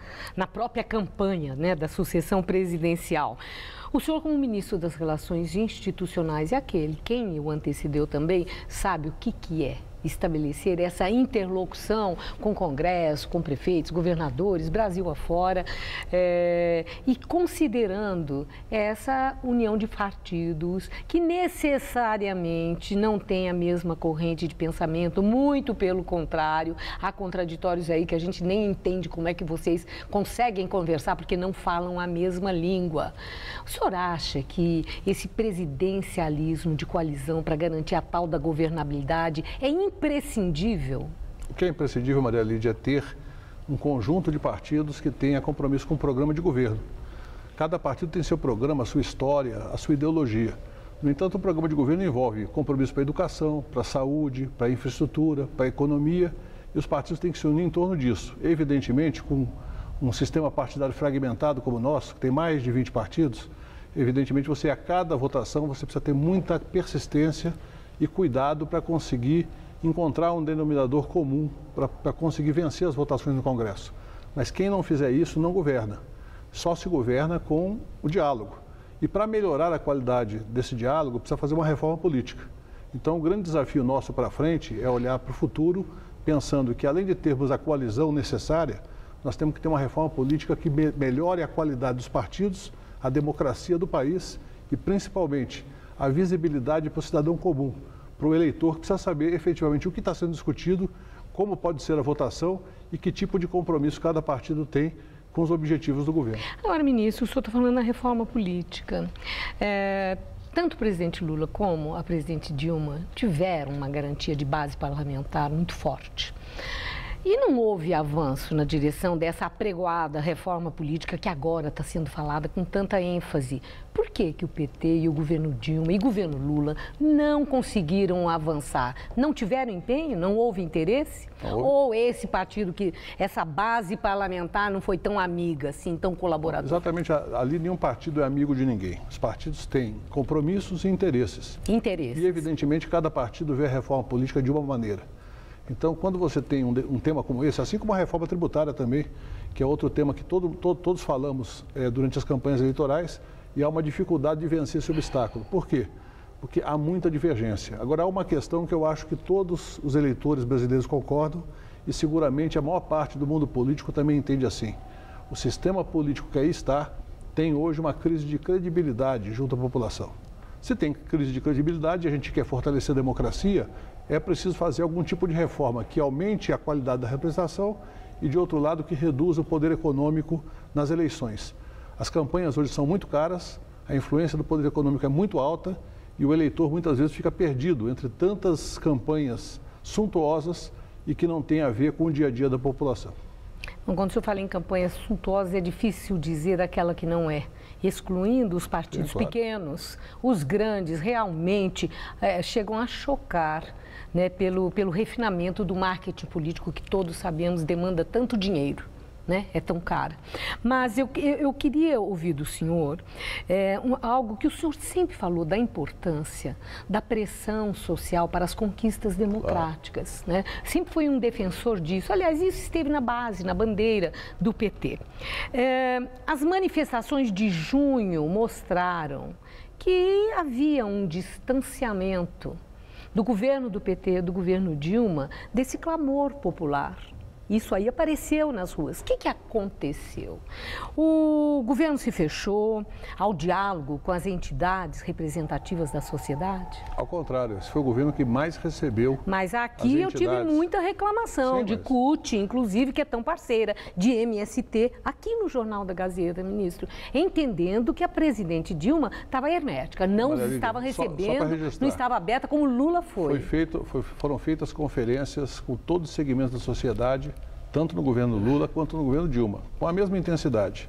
própria campanha, né, da sucessão presidencial. O senhor, como ministro das Relações Institucionais, é quem o antecedeu também, sabe o que é estabelecer essa interlocução com o Congresso, com prefeitos, governadores, Brasil afora, e considerando essa união de partidos que necessariamente não tem a mesma corrente de pensamento, muito pelo contrário, há contraditórios aí que a gente nem entende como é que vocês conseguem conversar porque não falam a mesma língua. O senhor acha que esse presidencialismo de coalizão para garantir a tal da governabilidade é imprescindível?
O que é imprescindível, Maria Lídia, é ter um conjunto de partidos que tenha compromisso com o programa de governo. Cada partido tem seu programa, a sua história, a sua ideologia. No entanto, o programa de governo envolve compromisso para a educação, para a saúde, para a infraestrutura, para a economia, e os partidos têm que se unir em torno disso. Evidentemente, com um sistema partidário fragmentado como o nosso, que tem mais de 20 partidos, evidentemente a cada votação você precisa ter muita persistência e cuidado para conseguir encontrar um denominador comum para conseguir vencer as votações no Congresso. Mas quem não fizer isso não governa. Só se governa com o diálogo. E para melhorar a qualidade desse diálogo, precisa fazer uma reforma política. Então, o grande desafio nosso para frente é olhar para o futuro, pensando que, além de termos a coalizão necessária, nós temos que ter uma reforma política que melhore a qualidade dos partidos, a democracia do país e, principalmente, a visibilidade para o cidadão comum, para o eleitor que precisa saber efetivamente o que está sendo discutido, como pode ser a votação e que tipo de compromisso cada partido tem com os objetivos do governo.
Agora, ministro, o senhor está falando da reforma política. Tanto o presidente Lula como a presidente Dilma tiveram uma garantia de base parlamentar muito forte. E não houve avanço na direção dessa apregoada reforma política que agora está sendo falada com tanta ênfase. Por que o PT e o governo Dilma e o governo Lula não conseguiram avançar? Não tiveram empenho? Não houve interesse? Ou esse partido, essa base parlamentar não foi tão amiga, assim, tão colaboradora?
Exatamente, ali nenhum partido é amigo de ninguém. Os partidos têm compromissos e interesses.
Interesses.
E, evidentemente, cada partido vê a reforma política de uma maneira. Então, quando você tem um tema como esse, assim como a reforma tributária também, que é outro tema que todos falamos durante as campanhas eleitorais, e há uma dificuldade de vencer esse obstáculo. Por quê? Porque há muita divergência. Agora, há uma questão que eu acho que todos os eleitores brasileiros concordam, e seguramente a maior parte do mundo político também entende assim. O sistema político que aí está tem hoje uma crise de credibilidade junto à população. Se tem crise de credibilidade e a gente quer fortalecer a democracia, é preciso fazer algum tipo de reforma que aumente a qualidade da representação e, de outro lado, que reduza o poder econômico nas eleições. As campanhas hoje são muito caras, a influência do poder econômico é muito alta e o eleitor muitas vezes fica perdido entre tantas campanhas suntuosas e que não têm a ver com o dia a dia da população.
Quando o senhor fala em campanhas suntuosas, é difícil dizer aquela que não é. excluindo os partidos pequenos, os grandes realmente chegam a chocar, né, pelo refinamento do marketing político que todos sabemos demanda tanto dinheiro. Né? É tão cara. Mas eu queria ouvir do senhor algo que o senhor sempre falou da importância da pressão social para as conquistas democráticas. Né? Sempre foi um defensor disso. Aliás, isso esteve na base, na bandeira do PT. As manifestações de junho mostraram que havia um distanciamento do governo do PT, do governo Dilma, desse clamor popular. Isso aí apareceu nas ruas. O que aconteceu? O governo se fechou ao diálogo com as entidades representativas da sociedade?
Ao contrário, esse foi o governo que mais recebeu.
Mas aqui eu tive muita reclamação de CUT, inclusive, que é tão parceira, de MST, aqui no Jornal da Gazeta, ministro, entendendo que a presidente Dilma estava hermética, não estava recebendo, não estava aberta como Lula foi.
Foram feitas conferências com todos os segmentos da sociedade, tanto no governo Lula quanto no governo Dilma, com a mesma intensidade.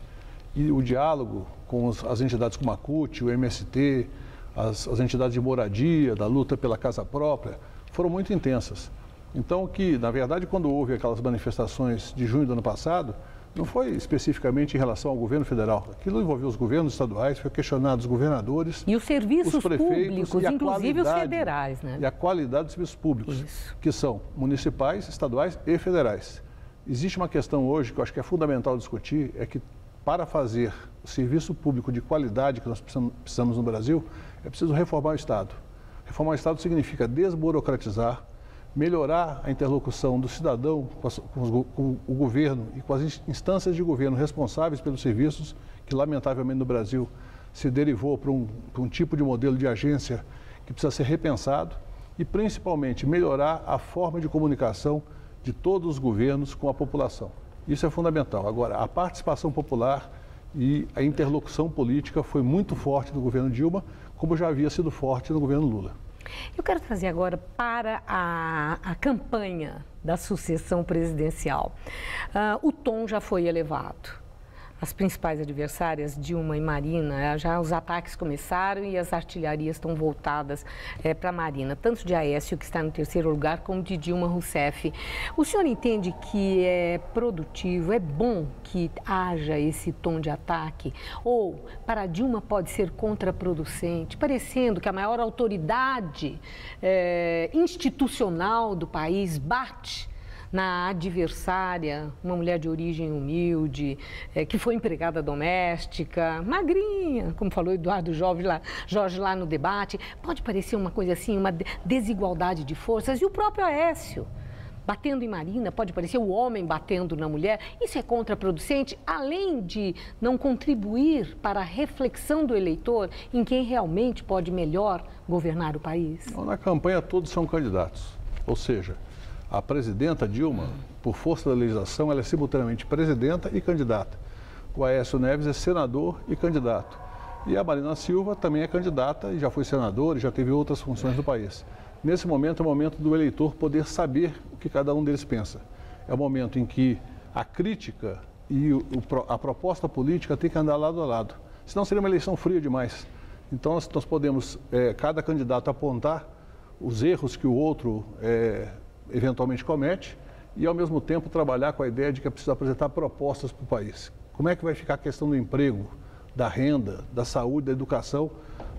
E o diálogo com as entidades como a CUT, o MST, as entidades de moradia, da luta pela casa própria, foram muito intensas. Então, na verdade, quando houve aquelas manifestações de junho do ano passado, não foi especificamente em relação ao governo federal. Aquilo envolveu os governos estaduais, foi questionado os governadores,
e os serviços
os prefeitos,
públicos, inclusive os federais, né?
E a qualidade dos serviços públicos, que são municipais, estaduais e federais. Existe uma questão hoje que eu acho que é fundamental discutir, é que para fazer o serviço público de qualidade que nós precisamos no Brasil, é preciso reformar o Estado. Reformar o Estado significa desburocratizar, melhorar a interlocução do cidadão com o governo e com as instâncias de governo responsáveis pelos serviços, que lamentavelmente no Brasil se derivou para um tipo de modelo de agência que precisa ser repensado, e principalmente melhorar a forma de comunicação de todos os governos com a população. Isso é fundamental. Agora, a participação popular e a interlocução política foi muito forte no governo Dilma, como já havia sido forte no governo Lula.
Eu quero trazer agora para a campanha da sucessão presidencial. O tom já foi elevado. As principais adversárias, Dilma e Marina, já os ataques começaram e as artilharias estão voltadas para a Marina, tanto de Aécio, que está no terceiro lugar, como de Dilma Rousseff. O senhor entende que é produtivo, é bom que haja esse tom de ataque? Ou para a Dilma pode ser contraproducente, parecendo que a maior autoridade institucional do país bate na adversária, uma mulher de origem humilde, que foi empregada doméstica, magrinha, como falou Eduardo Jorge lá no debate. Pode parecer uma coisa assim, uma desigualdade de forças. E o próprio Aécio, batendo em Marina, pode parecer o homem batendo na mulher. Isso é contraproducente, além de não contribuir para a reflexão do eleitor em quem realmente pode melhor governar o país?
Na campanha todos são candidatos, ou seja, a presidenta Dilma, por força da legislação, ela é simultaneamente presidenta e candidata. O Aécio Neves é senador e candidato. E a Marina Silva também é candidata e já foi senadora e já teve outras funções no país. Nesse momento é o momento do eleitor poder saber o que cada um deles pensa. É o momento em que a crítica e a proposta política tem que andar lado a lado. Senão seria uma eleição fria demais. Então nós podemos, cada candidato, apontar os erros que o outro eventualmente comete e, ao mesmo tempo, trabalhar com a ideia de que é preciso apresentar propostas para o país. Como é que vai ficar a questão do emprego, da renda, da saúde, da educação,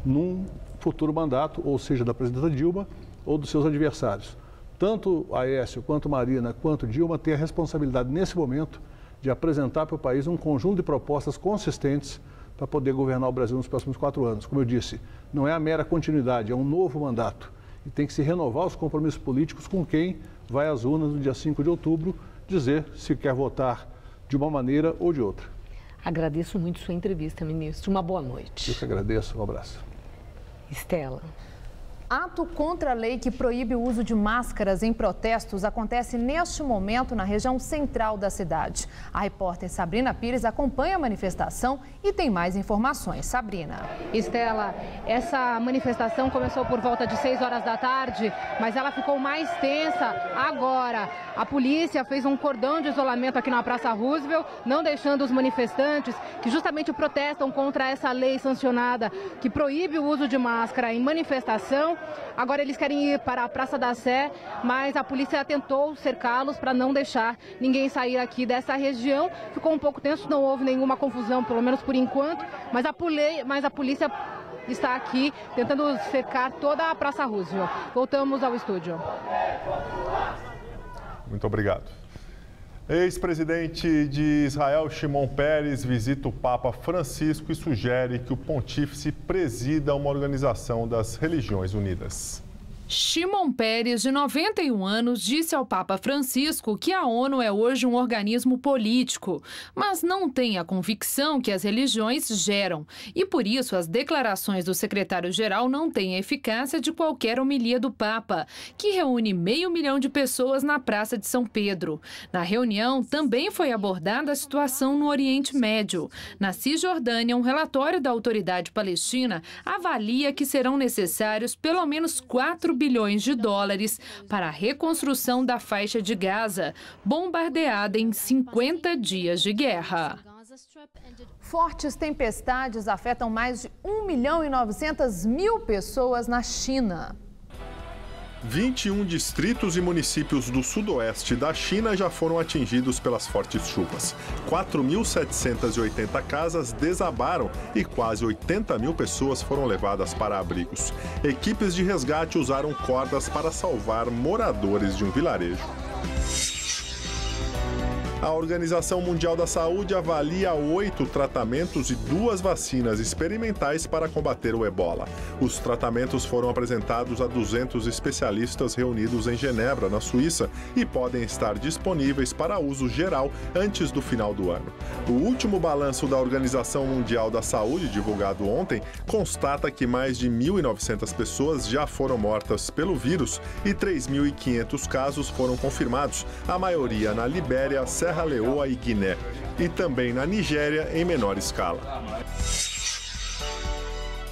num futuro mandato, ou seja, da presidenta Dilma ou dos seus adversários. Tanto Aécio, quanto Marina, quanto Dilma têm a responsabilidade, nesse momento, de apresentar para o país um conjunto de propostas consistentes para poder governar o Brasil nos próximos 4 anos. Como eu disse, não é a mera continuidade, é um novo mandato. E tem que se renovar os compromissos políticos com quem vai às urnas no dia 5 de outubro dizer se quer votar de uma maneira ou de outra.
Agradeço muito sua entrevista, ministro. Uma boa noite.
Eu que agradeço. Um abraço.
Estela.
Ato contra a lei que proíbe o uso de máscaras em protestos acontece neste momento na região central da cidade. A repórter Sabrina Pires acompanha a manifestação e tem mais informações. Sabrina.
Estela, essa manifestação começou por volta de 6 horas da tarde, mas ela ficou mais tensa agora. A polícia fez um cordão de isolamento aqui na Praça Roosevelt, não deixando os manifestantes que justamente protestam contra essa lei sancionada que proíbe o uso de máscara em manifestação. Agora eles querem ir para a Praça da Sé, mas a polícia tentou cercá-los para não deixar ninguém sair aqui dessa região. Ficou um pouco tenso, não houve nenhuma confusão, pelo menos por enquanto, mas a polícia está aqui tentando cercar toda a Praça Roosevelt. Voltamos ao estúdio.
Muito obrigado. Ex-presidente de Israel, Shimon Peres, visita o Papa Francisco e sugere que o pontífice presida uma organização das Religiões Unidas.
Shimon Peres, de 91 anos, disse ao Papa Francisco que a ONU é hoje um organismo político, mas não tem a convicção que as religiões geram. E por isso as declarações do secretário-geral não têm a eficácia de qualquer homilia do Papa, que reúne 500 mil de pessoas na Praça de São Pedro. Na reunião também foi abordada a situação no Oriente Médio. Na Cisjordânia, um relatório da Autoridade Palestina avalia que serão necessários pelo menos 4 bilhões de dólares para a reconstrução da faixa de Gaza, bombardeada em 50 dias de guerra. Fortes tempestades afetam mais de 1.900.000 pessoas na China.
21 distritos e municípios do sudoeste da China já foram atingidos pelas fortes chuvas. 4.780 casas desabaram e quase 80 mil pessoas foram levadas para abrigos. Equipes de resgate usaram cordas para salvar moradores de um vilarejo. A Organização Mundial da Saúde avalia 8 tratamentos e 2 vacinas experimentais para combater o ebola. Os tratamentos foram apresentados a 200 especialistas reunidos em Genebra, na Suíça, e podem estar disponíveis para uso geral antes do final do ano. O último balanço da Organização Mundial da Saúde, divulgado ontem, constata que mais de 1.900 pessoas já foram mortas pelo vírus e 3.500 casos foram confirmados, a maioria na Libéria, Serra Leoa e Guiné, e também na Nigéria em menor escala.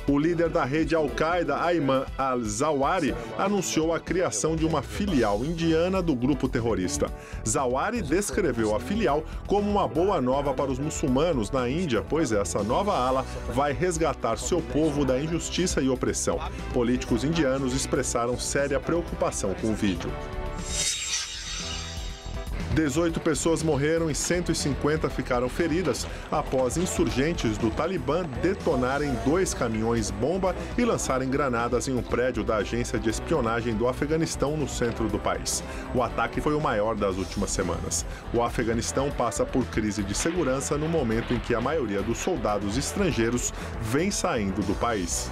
O líder da rede Al-Qaeda, Ayman al-Zawahiri, anunciou a criação de uma filial indiana do grupo terrorista. Zawahiri descreveu a filial como uma boa nova para os muçulmanos na Índia, pois essa nova ala vai resgatar seu povo da injustiça e opressão. Políticos indianos expressaram séria preocupação com o vídeo. 18 pessoas morreram e 150 ficaram feridas após insurgentes do Talibã detonarem 2 caminhões-bomba e lançarem granadas em um prédio da agência de espionagem do Afeganistão no centro do país. O ataque foi o maior das últimas semanas. O Afeganistão passa por crise de segurança no momento em que a maioria dos soldados estrangeiros vem saindo do país.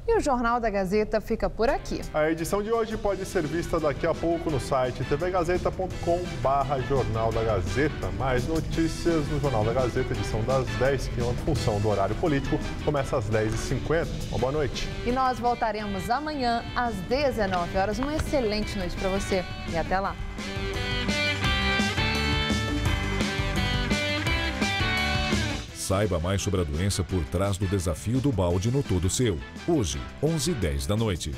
E o Jornal da Gazeta fica por aqui.
A edição de hoje pode ser vista daqui a pouco no site tvgazeta.com/Jornal da Gazeta. Mais notícias no Jornal da Gazeta, edição das 10, que em função do horário político começa às 10h50. Uma boa noite.
E nós voltaremos amanhã às 19 horas. Uma excelente noite para você e até lá.
Saiba mais sobre a doença por trás do desafio do balde no Todo Seu. Hoje, 11h10 da noite.